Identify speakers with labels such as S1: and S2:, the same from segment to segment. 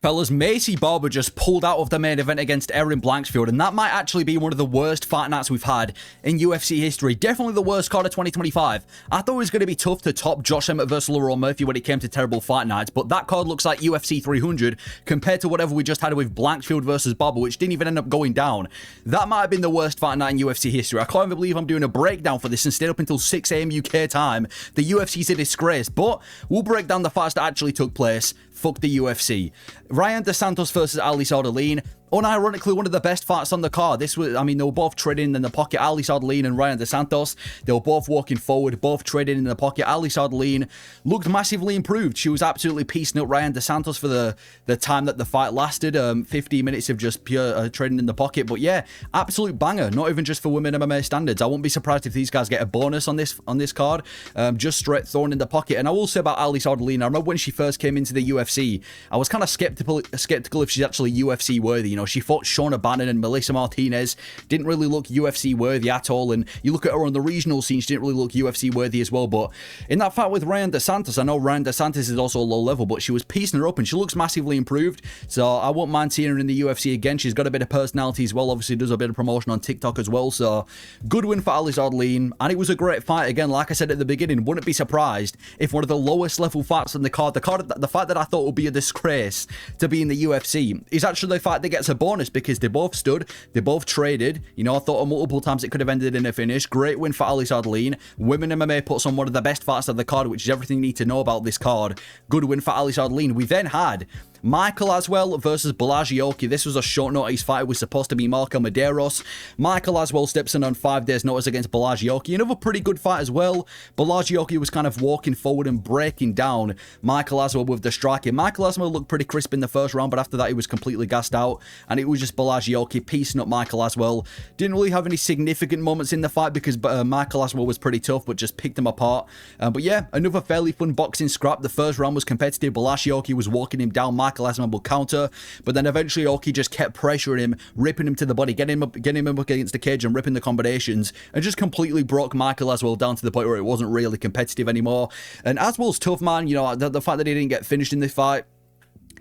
S1: Fellas, Macy Barber just pulled out of the main event against Erin Blanksfield, and that might actually be one of the worst fight nights we've had in UFC history. Definitely the worst card of 2025. I thought it was going to be tough to top Josh Emmett versus Lerone Murphy when it came to terrible fight nights, but that card looks like UFC 300 compared to whatever we just had with Blanksfield versus Barber, which didn't even end up going down. That might have been the worst fight night in UFC history. I can't even believe I'm doing a breakdown for this and stayed up until 6 AM UK time. The UFC's a disgrace, but we'll break down the fights that actually took place. Fuck the UFC. Rayanne Santos versus Ardelean. Unironically, one of the best fights on the card. This was, I mean, they were both trading in the pocket. Ardelean and Rayanne Santos, they were both walking forward, both trading in the pocket. Ardelean looked massively improved. She was absolutely piecing up Rayanne Santos for the time that the fight lasted. 15 minutes of just pure trading in the pocket. But yeah, absolute banger. Not even just for women MMA standards. I won't be surprised if these guys get a bonus on this card. Just straight thrown in the pocket. And I will say about Ardelean, I remember when she first came into the UFC, I was kind of skeptical if she's actually UFC worthy. You know, she fought Shauna Bannon and Melissa Martinez, didn't really look UFC worthy at all, and you look at her on the regional scene, she didn't really look UFC worthy as well. But in that fight with Rayanne Santos, I know Rayanne Santos is also a low level, but she was piecing her up and she looks massively improved, so I won't mind seeing her in the UFC again. She's got a bit of personality as well, obviously does a bit of promotion on TikTok as well, so good win for Ardelean, and it was a great fight. Again, like I said at the beginning, wouldn't be surprised if one of the lowest level fights on the fight that I thought would be a disgrace to be in the UFC is actually the fight that gets a bonus, because they both stood, they both traded. You know, I thought multiple times it could have ended in a finish. Great win for Ardelean. Women MMA puts on one of the best fights of the card, which is everything you need to know about this card. Good win for Ardelean. We then had Michael Aswell versus Bolaji. This was a short notice fight. It was supposed to be Marco Medeiros. Michael Aswell steps in on 5 days notice against Bolaji. Another pretty good fight as well. Bolaji was kind of walking forward and breaking down Michael Aswell with the striking. Michael Aswell looked pretty crisp in the first round, but after that he was completely gassed out, and it was just Bolaji piecing up Michael Aswell. Didn't really have any significant moments in the fight because Michael Aswell was pretty tough, but just picked him apart. But yeah, another fairly fun boxing scrap. The first round was competitive. Bolaji was walking him down. Michael Aswell will counter, but then eventually Oki just kept pressuring him, ripping him to the body, getting him up against the cage and ripping the combinations, and just completely broke Michael Aswell down to the point where it wasn't really competitive anymore. And Aswell's tough, man. You know, the fact that he didn't get finished in this fight,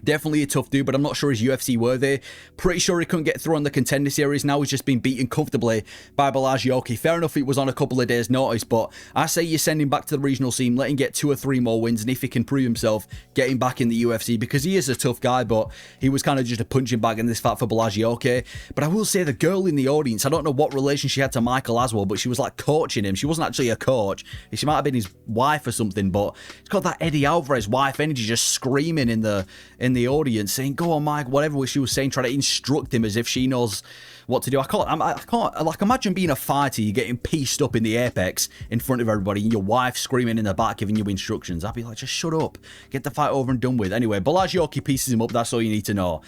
S1: definitely a tough dude, but I'm not sure he's UFC worthy. Pretty sure he couldn't get through on the contender series. Now he's just been beaten comfortably by Bolaji. Fair enough, it was on a couple of days' notice, but I say you send him back to the regional scene, let him get 2 or 3 more wins, and if he can prove himself, get him back in the UFC, because he is a tough guy, but he was kind of just a punching bag in this fight for Bolaji. But I will say the girl in the audience, I don't know what relation she had to Michael Aswell, but she was like coaching him. She wasn't actually a coach. She might have been his wife or something, but it's got that Eddie Alvarez wife energy, just screaming in the audience, saying, "Go on, Mike," whatever she was saying, trying to instruct him as if she knows what to do. I can't, like, imagine being a fighter, you're getting pieced up in the apex in front of everybody, and your wife screaming in the back, giving you instructions. I'd be like, just shut up, get the fight over and done with. Anyway, Bolaji pieces him up, that's all you need to know.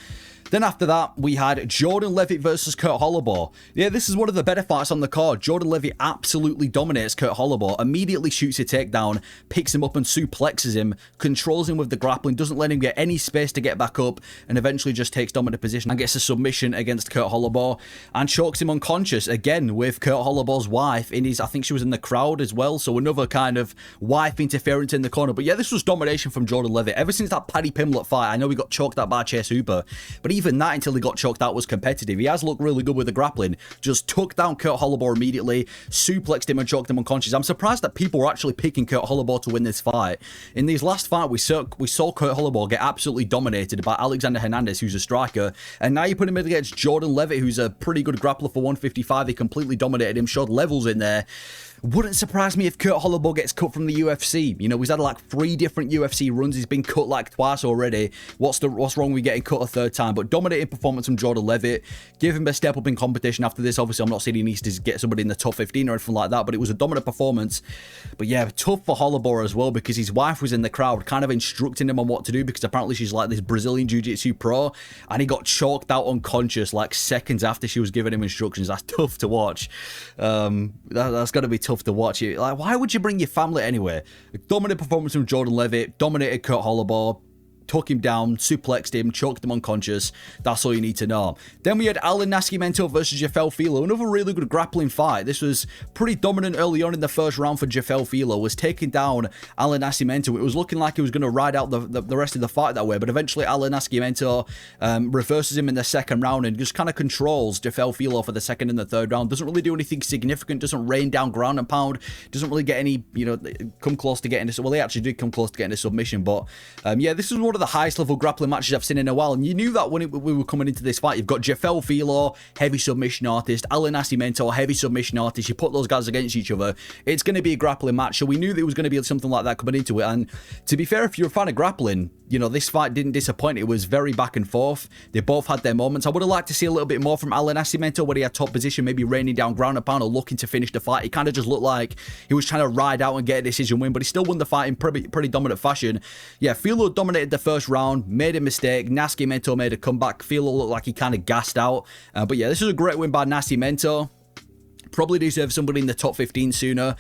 S1: Then after that, we had Jordan Leavitt versus Kurt Holobaugh. Yeah, this is one of the better fights on the card. Jordan Leavitt absolutely dominates Kurt Holobaugh, immediately shoots a takedown, picks him up and suplexes him, controls him with the grappling, doesn't let him get any space to get back up, and eventually just takes dominant position and gets a submission against Kurt Holobaugh, and chokes him unconscious, again with Kurt Holobaugh's wife in his, I think she was in the crowd as well, so another kind of wife interference in the corner. But yeah, this was domination from Jordan Leavitt. Ever since that Paddy Pimblett fight, I know he got choked out by Chase Hooper, but even that, until he got choked out, was competitive. He has looked really good with the grappling. Just took down Kurt Holobaugh immediately, suplexed him and choked him unconscious. I'm surprised that people were actually picking Kurt Holobaugh to win this fight. In these last fight, we saw Kurt Holobaugh get absolutely dominated by Alexander Hernandez, who's a striker, and now you put him in against Jordan Leavitt, who's a pretty good grappler for 155. He completely dominated him, showed levels in there. Wouldn't surprise me if Kurt Holobaugh gets cut from the UFC. You know, he's had like 3 different UFC runs. He's been cut like twice already. What's wrong with getting cut a 3rd time? But dominating performance from Jordan Leavitt. Give him a step up in competition after this. Obviously, I'm not saying he needs to get somebody in the top 15 or anything like that, but it was a dominant performance. But yeah, tough for Holobaugh as well, because his wife was in the crowd kind of instructing him on what to do, because apparently she's like this Brazilian Jiu-Jitsu pro, and he got choked out unconscious like seconds after she was giving him instructions. That's tough to watch. That's got to be tough to watch it. Like, why would you bring your family anyway? Dominant performance from Jordan Leavitt, dominated Kurt Holobaugh. took him down, suplexed him, choked him unconscious. That's all you need to know. Then we had Nascimento versus Jafel Filho, another really good grappling fight. This was pretty dominant early on in the first round for Jafel Filho, was taking down Nascimento. It was looking like he was going to ride out the rest of the fight that way, but eventually Nascimento reverses him in the second round and just kind of controls Jafel Filho for the second and the third round. Doesn't really do anything significant, doesn't rain down ground and pound, doesn't really get any, come close to getting this. Well, he actually did come close to getting a submission, but yeah, this was one of the highest level grappling matches I've seen in a while, and you knew that when we were coming into this fight. You've got Jafel Filho, heavy submission artist, Nascimento, heavy submission artist. You put those guys against each other, it's going to be a grappling match, so we knew there was going to be something like that coming into it. And to be fair, if you're a fan of grappling, this fight didn't disappoint. It was very back and forth. They both had their moments. I would have liked to see a little bit more from Nascimento, where he had top position, maybe raining down ground and pound or looking to finish the fight. He kind of just looked like he was trying to ride out and get a decision win, but he still won the fight in pretty dominant fashion. Yeah, Filho dominated the first round, made a mistake. Nascimento made a comeback. Filho looked like he kind of gassed out. But yeah, this is a great win by Nascimento. Probably deserves somebody in the top 15 sooner,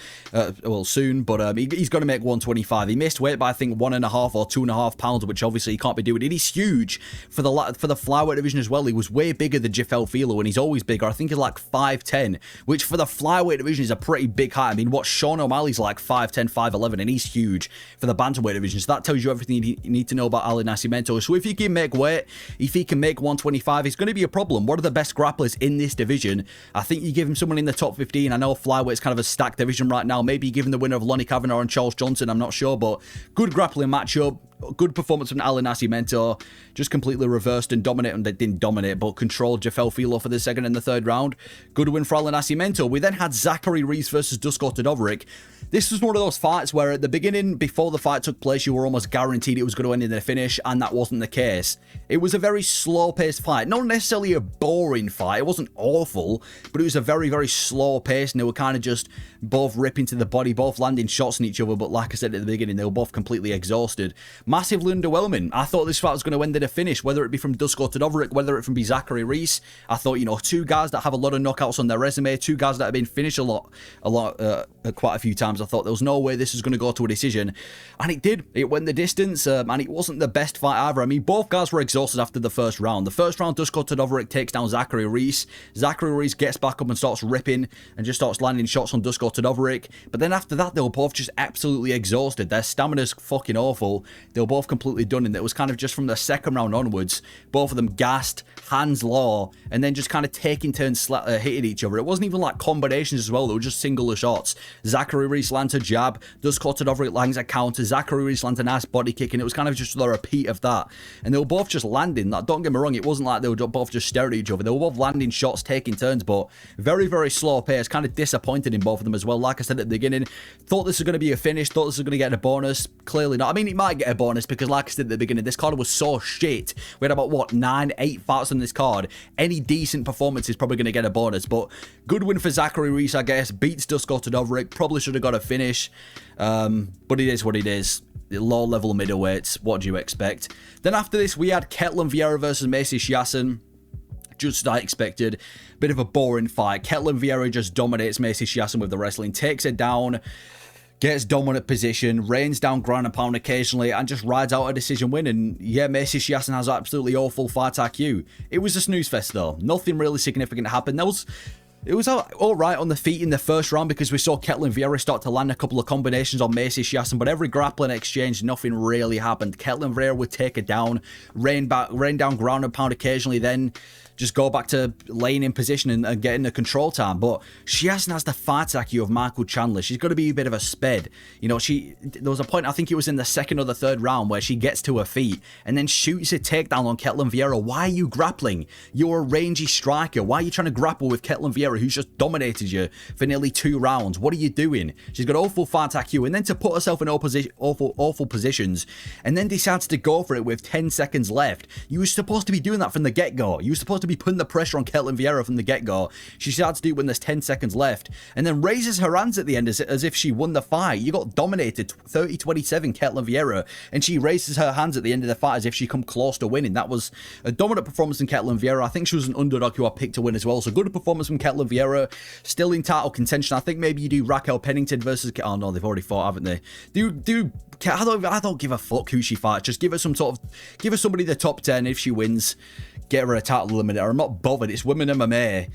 S1: soon, but he's going to make 125. He missed weight by, I think, 1.5 or 2.5 pounds, which obviously he can't be doing. It is huge for the flyweight division as well. He was way bigger than Jafel Filho, and he's always bigger. I think he's like 5'10", which for the flyweight division is a pretty big height. I mean, what Sean O'Malley's like 5'10", 5'11", and he's huge for the bantamweight division. So that tells you everything you need to know about Nascimento. So if he can make weight, if he can make 125, it's going to be a problem. One of the best grapplers in this division. I think you give him someone in the top 15. I know flyweight's kind of a stacked division right now. Maybe given the winner of Lonnie Kavanagh and Charles Johnson, I'm not sure, but good grappling matchup. Good performance from Nascimento. Just completely reversed and dominated. They didn't dominate, but controlled Jafel Filho for the second and the third round. Good win for Nascimento. We then had Zachary Reese versus Dusko Todovoric. This was one of those fights where at the beginning, before the fight took place, you were almost guaranteed it was going to end in a finish, and that wasn't the case. It was a very slow-paced fight. Not necessarily a boring fight. It wasn't awful, but it was a very, very slow pace, and they were kind of just both ripping to the body, both landing shots on each other, but like I said at the beginning, they were both completely exhausted. Massively underwhelming. I thought this fight was going to end in a finish, whether it be from Dusko Todovoric, whether it be Zachary Reese. I thought, two guys that have a lot of knockouts on their resume, two guys that have been finished quite a few times. I thought there was no way this was going to go to a decision, and it did. It went the distance, and it wasn't the best fight either. I mean, both guys were exhausted after the first round. The first round, Dusko Todovoric takes down Zachary Reese. Zachary Reese gets back up and starts ripping and just starts landing shots on Dusko Todovoric. But then after that, they were both just absolutely exhausted. Their stamina's fucking awful. They were both completely done, and it was kind of just from the second round onwards, both of them gassed, hands low, and then just kind of taking turns hitting each other. It wasn't even like combinations as well. They were just singular shots. Zachary Reese lands a jab, Dusko Todovoric lands a counter, Zachary Reese lands a nice body kick, and it was kind of just a repeat of that. And they were both just landing. Don't get me wrong, it wasn't like they were both just staring at each other. They were both landing shots, taking turns, but very, very slow pace. Kind of disappointed in both of them as well. Like I said at the beginning, thought this was going to be a finish, thought this was going to get a bonus. Clearly not. I mean, it might get a bonus because, like I said at the beginning, this card was so shit. We had about, 9-8 fights on this card. Any decent performance is probably going to get a bonus, but good win for Zachary Reese, I guess. Beats Dusko Todovoric. Probably should have got a finish, but it is what it is. Low-level middleweights, what do you expect? Then after this, we had Ketlen Vieira versus Macy Chiasson. Just as I expected. Bit of a boring fight. Ketlen Vieira just dominates Macy Chiasson with the wrestling, takes it down, gets dominant position, rains down ground and pound occasionally, and just rides out a decision win. And yeah, Macy Chiasson has absolutely awful fight IQ. It was a snooze fest though. Nothing really significant happened. It was all right on the feet in the first round because we saw Ketlen Vieira start to land a couple of combinations on Macy Chiasson, but every grappling exchange, nothing really happened. Ketlen Vieira would take it down, rain down ground and pound occasionally, then just go back to laying in position and getting the control time. But Chiasson has the fight IQ of Michael Chandler. She's got to be a bit of a sped. There was a point, I think it was in the second or the third round, where she gets to her feet and then shoots a takedown on Ketlen Vieira. Why are you grappling? You're a rangy striker. Why are you trying to grapple with Ketlen Vieira, who's just dominated you for nearly 2 rounds? What are you doing? She's got awful fight IQ, and then to put herself in awful positions, and then decides to go for it with 10 seconds left. You were supposed to be doing that from the get-go. You were supposed to be putting the pressure on Ketlen Vieira from the get-go. She starts to do it when there's 10 seconds left, and then raises her hands at the end as if she won the fight. You got dominated 30-27, Ketlen Vieira, and she raises her hands at the end of the fight as if she come close to winning. That was a dominant performance from Ketlen Vieira. I think she was an underdog who I picked to win as well, so good performance from Ketlen Vieira. Still in title contention. I think maybe you do Raquel Pennington versus... Oh no, they've already fought, haven't they? I don't give a fuck who she fights. Just give her give her somebody the top 10. If she wins, get her a title eliminator. I'm not bothered. It's women MMA.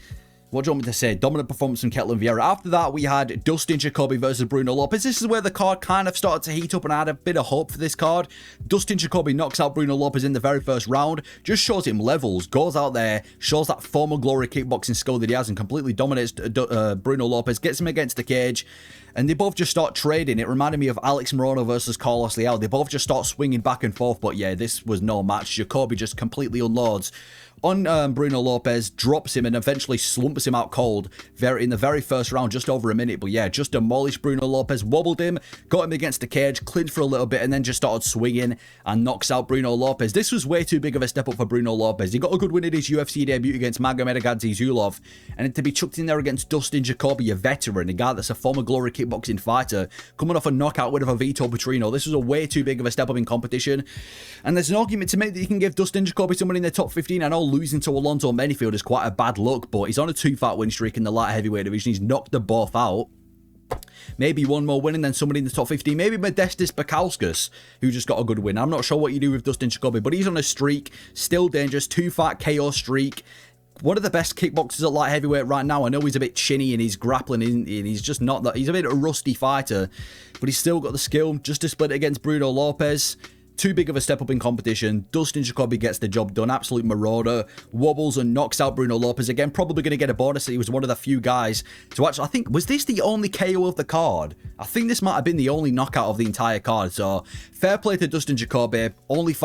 S1: What do you want me to say? Dominant performance from Ketlen Vieira. After that, we had Dustin Jacoby versus Bruno Lopes. This is where the card kind of started to heat up, and I had a bit of hope for this card. Dustin Jacoby knocks out Bruno Lopes in the very first round. Just shows him levels. Goes out there, shows that former glory kickboxing skill that he has, and completely dominates Bruno Lopes. Gets him against the cage. And they both just start trading. It reminded me of Alex Morono versus Carlos Leal. They both just start swinging back and forth. But yeah, this was no match. Jacoby just completely unloads on Bruno Lopes, drops him, and eventually slumps him out cold in the very first round, just over a minute. But yeah, just demolished Bruno Lopes, wobbled him, got him against the cage, clinched for a little bit, and then just started swinging and knocks out Bruno Lopes. This was way too big of a step up for Bruno Lopes. He got a good win in his UFC debut against Magomedov, and to be chucked in there against Dustin Jacoby, a veteran, a guy that's a former glory kickboxing fighter, coming off a knockout win of a Vito Petrino. This was a way too big of a step up in competition. And there's an argument to make that you can give Dustin Jacoby someone in the top 15. I know losing to Alonzo Menifield is quite a bad look, but he's on a 2-fight win streak in the light heavyweight division. He's knocked them both out. Maybe one more win and then somebody in the top 15. Maybe Modestas Bakauskas, who just got a good win. I'm not sure what you do with Dustin Jacoby, but he's on a streak. Still dangerous. 2-fight KO streak. One of the best kickboxers at light heavyweight right now. I know he's a bit chinny and he's grappling and he's just not that. He's a bit of a rusty fighter, but he's still got the skill. Just to split against Bruno Lopes. Too big of a step up in competition. Dustin Jacoby gets the job done. Absolute marauder. Wobbles and knocks out Bruno Lopes. Again, probably going to get a bonus. He was one of the few guys to actually... I think... Was this the only KO of the card? I think this might have been the only knockout of the entire card. So, fair play to Dustin Jacoby. Only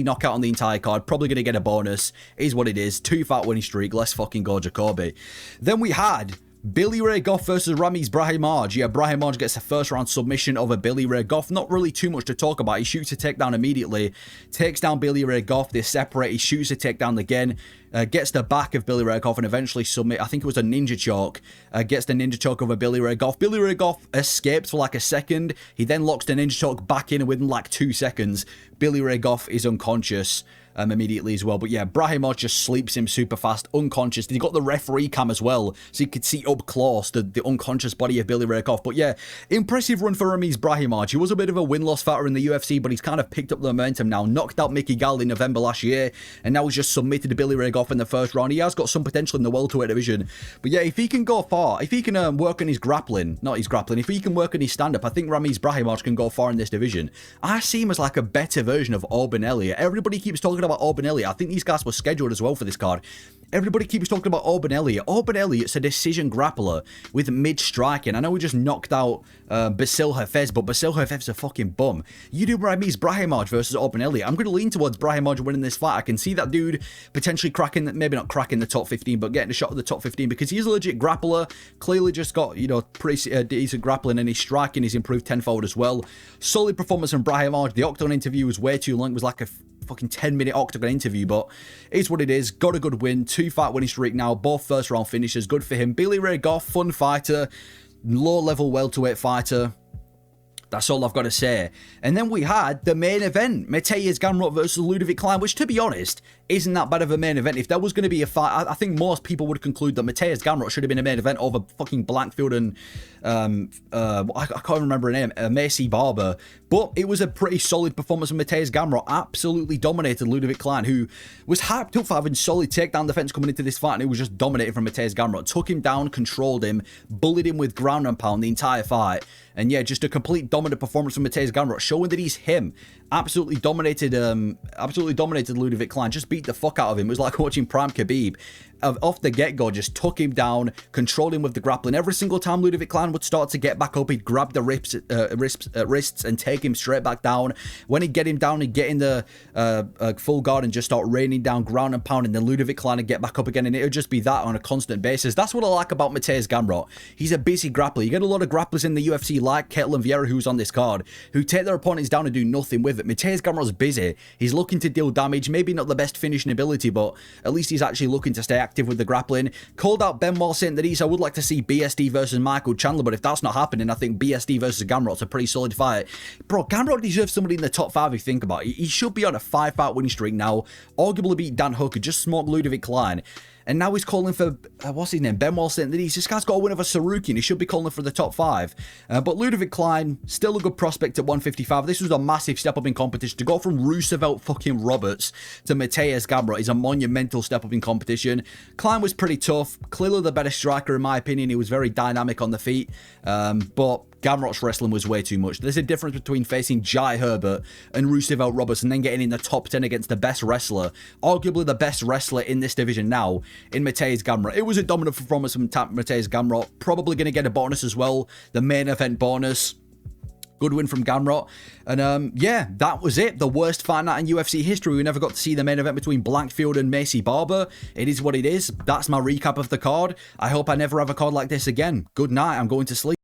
S1: knockout on the entire card. Probably going to get a bonus. Is what it is. 2-fight winning streak. Let's fucking go, Jacoby. Then we had... Billy Ray Goff versus Ramiz Brahimaj. Yeah, Brahimaj gets a first round submission over Billy Ray Goff. Not really too much to talk about. He shoots a takedown immediately. Takes down Billy Ray Goff. They separate. He shoots a takedown again. Gets the back of Billy Ray Goff and eventually submit. I think it was a ninja choke. Gets the ninja choke over Billy Ray Goff. Billy Ray Goff escapes for like a second. He then locks the ninja choke back in within like 2 seconds. Billy Ray Goff is unconscious. Immediately as well. But yeah, Brahimaj just sleeps him super fast, unconscious. He got the referee cam as well, so you could see up close the unconscious body of Billy Ray Goff. But yeah, impressive run for Ramiz Brahimaj. He was a bit of a win-loss fighter in the UFC, but he's kind of picked up the momentum now. Knocked out Mickey Gall in November last year, and now he's just submitted Billy Ray Goff in the first round. He has got some potential in the welterweight division. But yeah, if he can go far, if he can work on his grappling, if he can work on his stand-up, I think Ramiz Brahimaj can go far in this division. I see him as like a better version of Auburn Elliott. Everybody keeps talking about Auburn Elliott. I think these guys were scheduled as well for this card. Everybody keeps talking about Auburn Elliott. Auburn Elliott's a decision grappler with mid-striking. I know we just knocked out Basil Hafez, but Basil Hafez's a fucking bum. You do Ramiz Brahimaj versus Auburn Elliott. I'm going to lean towards Brahimaj winning this fight. I can see that dude potentially cracking, maybe not cracking the top 15, but getting a shot at the top 15 because he's a legit grappler. Clearly just got, pretty decent grappling, and his striking is improved tenfold as well. Solid performance from Brahimaj. The Octagon interview was way too long. It was like a fucking 10-minute Octagon interview, but it's what it is. Got a good win. 2-fight winning streak now. Both first round finishes. Good for him. Billy Ray Goff, fun fighter. Low-level welterweight fighter. That's all I've got to say. And then we had the main event, Mateusz Gamrot versus Ludovit Klein, which, to be honest, isn't that bad of a main event. If there was going to be a fight, I think most people would conclude that Mateusz Gamrot should have been a main event over fucking Blackfield and, I can't remember her name, Macy Barber. But it was a pretty solid performance from Mateusz Gamrot. Absolutely dominated Ludovit Klein, who was hyped up for having solid takedown defense coming into this fight, and it was just dominated from Mateusz Gamrot. Took him down, controlled him, bullied him with ground and pound the entire fight. And yeah, just a complete dominant performance from Mateusz Gamrot, showing that he's him. Absolutely dominated Ludovit Klein. Just beat the fuck out of him. It was like watching Prime Khabib. off the get-go just took him down, controlled him with the grappling. Every single time Ludovit Klein would start to get back up, he'd grab the wrists and take him straight back down. When he'd get him down, he'd get in the full guard and just start raining down, ground and pound, and then Ludovit Klein would get back up again, and it would just be that on a constant basis. That's what I like about Mateusz Gamrot. He's a busy grappler. You get a lot of grapplers in the UFC like Ketlen, Vieira, who's on this card, who take their opponents down and do nothing with it. Mateusz Gamrot's busy. He's looking to deal damage. Maybe not the best finishing ability, but at least he's actually looking to stay active with the grappling. Called out Benoit Saint-Denis. I would like to see BSD versus Michael Chandler, but if that's not happening, I think BSD versus Gamrot's a pretty solid fight. Bro, Gamrot deserves somebody in the top 5 if you think about it. He should be on a 5-fight winning streak now. Arguably beat Dan Hooker, just smoked Ludovit Klein. And now he's calling for, what's his name? Benoit Saint-Denis. This guy's got a win over Sarukian. He should be calling for the top 5. But Ludovit Klein, still a good prospect at 155. This was a massive step up in competition. To go from Roosevelt fucking Roberts to Mateusz Gamrot is a monumental step up in competition. Klein was pretty tough. Clearly the better striker in my opinion. He was very dynamic on the feet. But Gamrot's wrestling was way too much. There's a difference between facing Jai Herbert and Roosevelt Roberts and then getting in the top 10 against the best wrestler, arguably the best wrestler in this division now, in Mateusz Gamrot. It was a dominant performance from Mateusz Gamrot. Probably going to get a bonus as well, the main event bonus. Good win from Gamrot. And yeah, that was it. The worst fight night in UFC history. We never got to see the main event between Blackfield and Macy Barber. It is what it is. That's my recap of the card. I hope I never have a card like this again. Good night. I'm going to sleep.